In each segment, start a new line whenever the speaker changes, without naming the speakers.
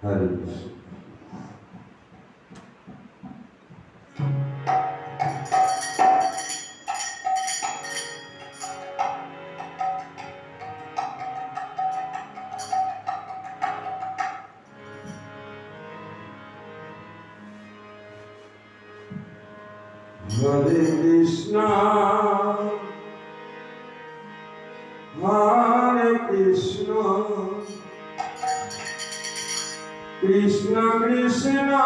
Hare Krishna. Hare Krishna, Hare Krishna, Krishna Krishna,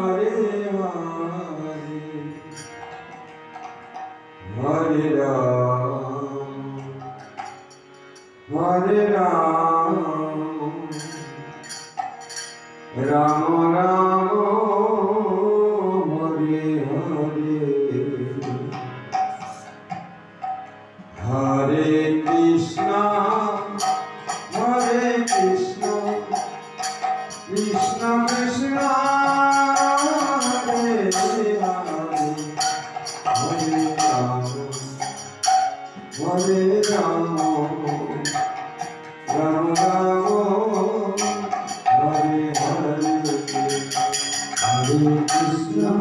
Hare Hare, Hare Ram, Hare Ram, Ram Ram, Hare Krishna, Hare Krishna, Krishna Krishna, Hare Hare, Hare Ram, Hare Ram, Ram Ram, Hare Hare, Hare Krishna,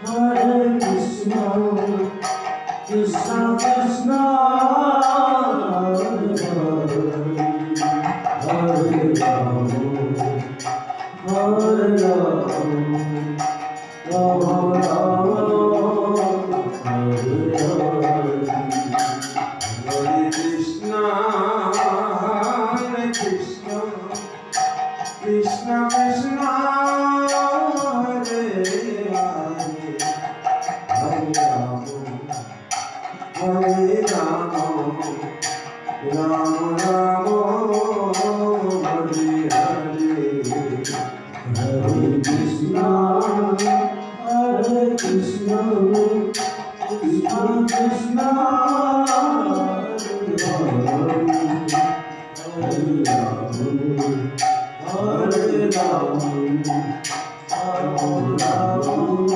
Hare Krishna, Krishna Krishna, Hare Ram, Hare Ram, Ram Ram, Hare Hare, Hare Krishna, Hare Krishna, Krishna Krishna, Hare Hare, Hare Ram, Hare Ram, Ram Ram, Hare Hare, Hare Krishna, Hare Krishna, Krishna Krishna, Hare Ram, Hare Ram, Ram Ram, Hare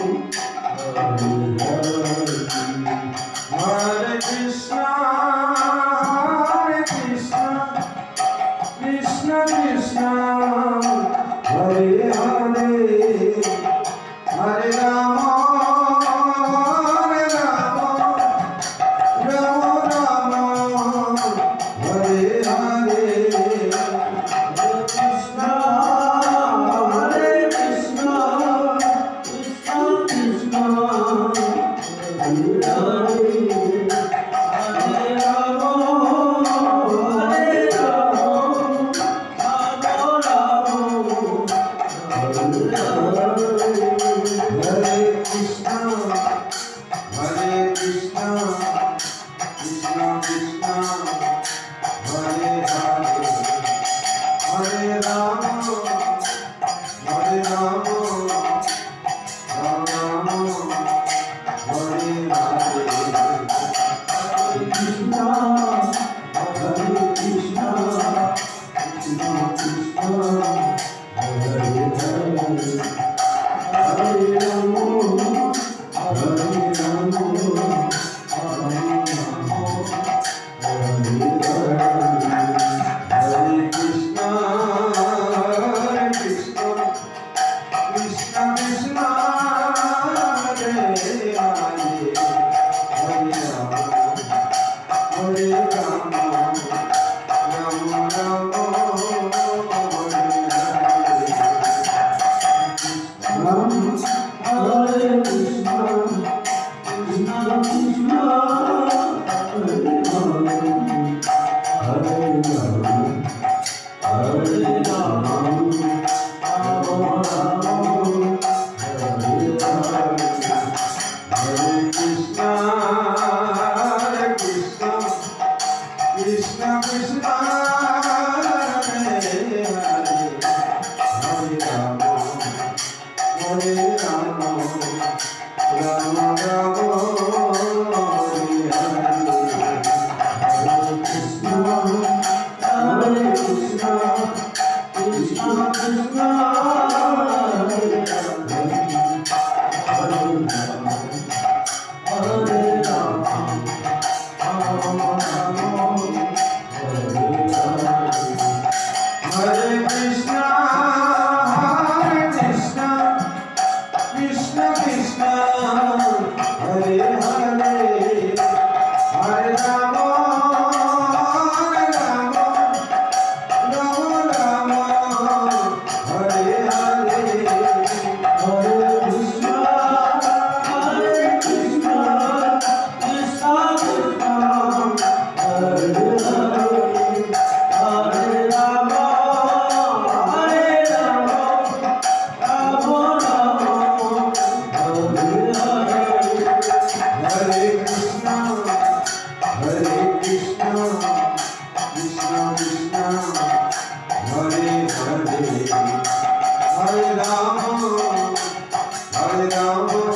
Hare. Hare Krishna, Hare Krishna, Krishna Krishna, Hare Hare, Hare Rama, Hare Rama, Rama Rama, Hare Hare, Hare Krishna, Hare Krishna, Krishna Krishna, Hare Hare, Hare Rama, Hare Rama, Rama Rama, Hare Hare, Hare Krishna, Hare Krishna, Krishna Krishna, Hare Hare, Hare Rama, Hare Rama, Rama Rama, Hare Hare, Hare Krishna, Hare Krishna, Krishna Krishna, Hare Hare, Hare Rama, Hare Rama, Rama Rama, Hare Hare, Hare Krishna, Hare Krishna, Krishna Krishna, Hare Hare, Hare Rama, Hare Rama, Rama Rama, Hare Hare, Hare Krishna, Krishna Krishna, Hare Hare, Hare Rama, Hare Rama, Rama Rama, Hare Hare, Hare Krishna, Hare Krishna, Krishna Krishna, Hare Hare, Hare Rama, Hare Rama, Rama Rama, Hare Hare, Hare Krishna, Hare Krishna, Krishna Krishna, Hare Hare, Hare Rama, Hare Rama,